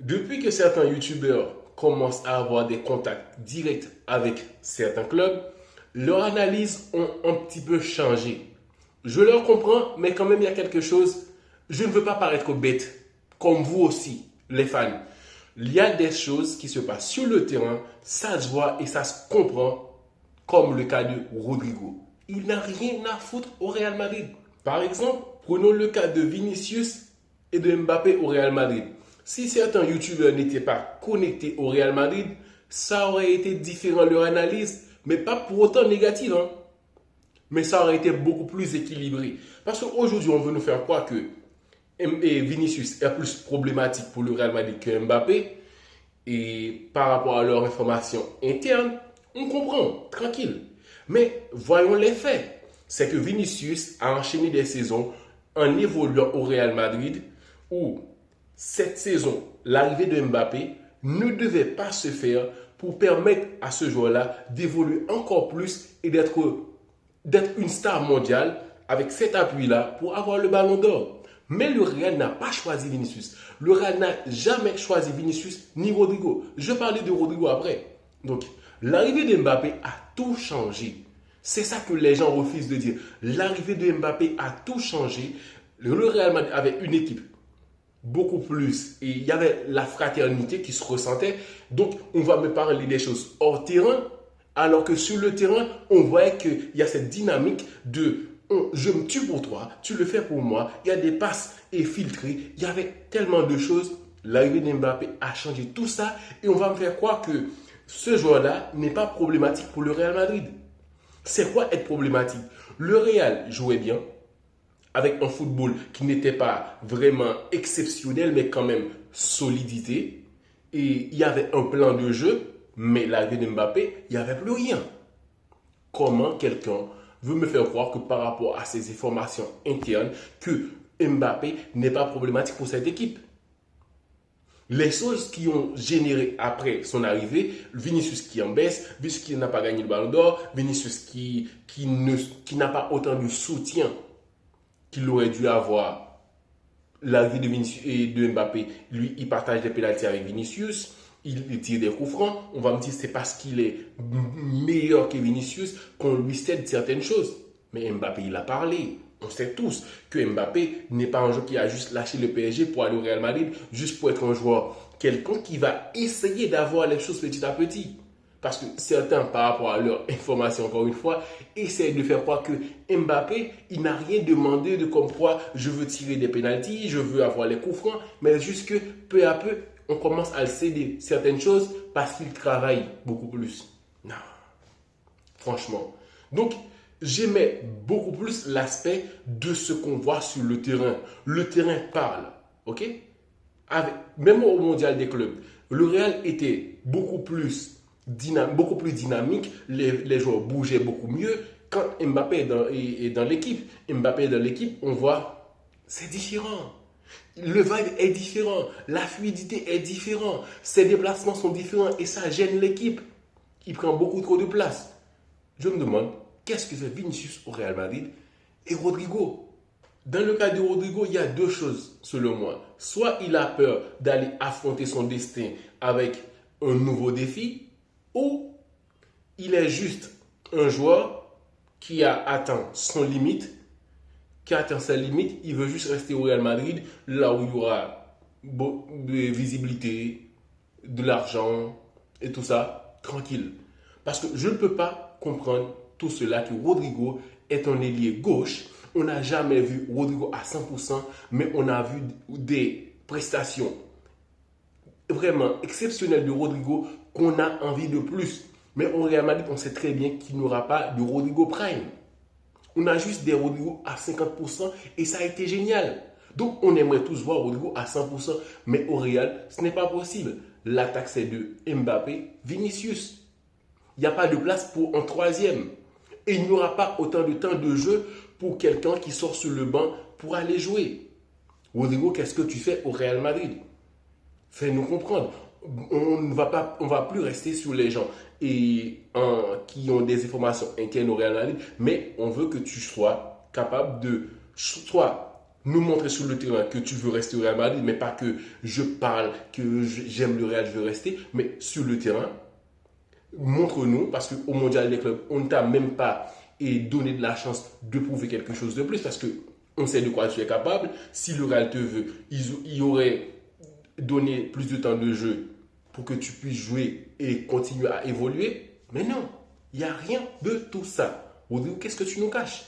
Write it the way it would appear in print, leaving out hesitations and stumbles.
Depuis que certains youtubeurs commencent à avoir des contacts directs avec certains clubs, leurs analyses ont un petit peu changé. Je leur comprends, mais quand même il y a quelque chose, je ne veux pas paraître bête, comme vous aussi, les fans. Il y a des choses qui se passent sur le terrain, ça se voit et ça se comprend, comme le cas de Rodrigo. Il n'a rien à foutre au Real Madrid. Par exemple, prenons le cas de Vinicius et de Mbappé au Real Madrid. Si certains youtubeurs n'étaient pas connectés au Real Madrid, ça aurait été différent leur analyse, mais pas pour autant négative, hein. Mais ça aurait été beaucoup plus équilibré. Parce qu'aujourd'hui, on veut nous faire croire que Vinicius est plus problématique pour le Real Madrid que Mbappé. Et par rapport à leur information interne, on comprend, tranquille. Mais voyons les faits. C'est que Vinicius a enchaîné des saisons en évoluant au Real Madrid où cette saison, l'arrivée de Mbappé ne devait pas se faire pour permettre à ce joueur-là d'évoluer encore plus et d'être une star mondiale avec cet appui-là pour avoir le ballon d'or. Mais le Real n'a pas choisi Vinicius. Le Real n'a jamais choisi Vinicius ni Rodrigo. Je parlais de Rodrigo après. Donc, l'arrivée de Mbappé a tout changé. C'est ça que les gens refusent de dire. L'arrivée de Mbappé a tout changé. Le Real Madrid avait une équipe beaucoup plus. Et il y avait la fraternité qui se ressentait. Donc, on va me parler des choses hors terrain, alors que sur le terrain, on voyait qu'il y a cette dynamique de je me tue pour toi, tu le fais pour moi. Il y a des passes filtrées. Il y avait tellement de choses. L'arrivée d'Mbappé a changé tout ça. Et on va me faire croire que ce joueur-là n'est pas problématique pour le Real Madrid. C'est quoi être problématique? Le Real jouait bien, avec un football qui n'était pas vraiment exceptionnel, mais quand même solidité. Et il y avait un plan de jeu, mais l'arrivée de Mbappé, il n'y avait plus rien. Comment quelqu'un veut me faire croire que par rapport à ces informations internes, que Mbappé n'est pas problématique pour cette équipe? Les choses qui ont généré après son arrivée, Vinicius qui en baisse, Vinicius qui n'a pas gagné le ballon d'or, Vinicius qui n'a pas autant de soutien qu'il aurait dû avoir. L'arrivée de Vinicius et de Mbappé, lui, il partage des pénaltys avec Vinicius, il tire des coups francs. On va me dire c'est parce qu'il est meilleur que Vinicius qu'on lui cède certaines choses. Mais Mbappé, il a parlé. On sait tous que Mbappé n'est pas un joueur qui a juste lâché le PSG pour aller au Real Madrid, juste pour être un joueur quelconque qui va essayer d'avoir les choses petit à petit. Parce que certains, par rapport à leur information, encore une fois, essayent de faire croire que Mbappé, il n'a rien demandé de comme quoi je veux tirer des pénaltys, je veux avoir les coups francs, mais juste que peu à peu, on commence à le céder certaines choses parce qu'il travaille beaucoup plus. Non, franchement. Donc, j'aimais beaucoup plus l'aspect de ce qu'on voit sur le terrain. Le terrain parle, ok? Même au mondial des clubs, le Real était beaucoup plus dynamique, les joueurs bougeaient beaucoup mieux. Quand Mbappé est dans l'équipe, on voit, c'est différent. Le vibe est différent, la fluidité est différente, ses déplacements sont différents et ça gêne l'équipe. Il prend beaucoup trop de place. Je me demande, qu'est-ce que fait Vinicius au Real Madrid et Rodrigo? Dans le cas de Rodrigo, il y a deux choses, selon moi. Soit il a peur d'aller affronter son destin avec un nouveau défi, ou il est juste un joueur qui a atteint son limite, qui a atteint sa limite, il veut juste rester au Real Madrid, là où il y aura de visibilité, de l'argent et tout ça, tranquille. Parce que je ne peux pas comprendre tout cela que Rodrigo est un ailier gauche. On n'a jamais vu Rodrigo à 100%, mais on a vu des prestations vraiment exceptionnelles de Rodrigo qu'on a envie de plus. Mais au Real Madrid, on sait très bien qu'il n'y aura pas de Rodrigo Prime. On a juste des Rodrigo à 50% et ça a été génial. Donc on aimerait tous voir Rodrigo à 100%, mais au Real, ce n'est pas possible. L'attaque, c'est de Mbappé, Vinicius. Il n'y a pas de place pour un troisième. Et il n'y aura pas autant de temps de jeu pour quelqu'un qui sort sur le banc pour aller jouer. Rodrigo, qu'est-ce que tu fais au Real Madrid? Fais-nous comprendre. On va plus rester sur les gens qui ont des informations internes au Real Madrid, mais on veut que tu sois capable de soit nous montrer sur le terrain que tu veux rester au Real Madrid, mais pas que je parle, que j'aime le Real, je veux rester, mais sur le terrain, montre-nous, parce qu'au Mondial des clubs, on ne t'a même pas donné de la chance de prouver quelque chose de plus, parce que on sait de quoi tu es capable. Si le Real te veut, il aurait donné plus de temps de jeu pour que tu puisses jouer et continuer à évoluer. Mais non, il n'y a rien de tout ça. Rodrigo, qu'est-ce que tu nous caches?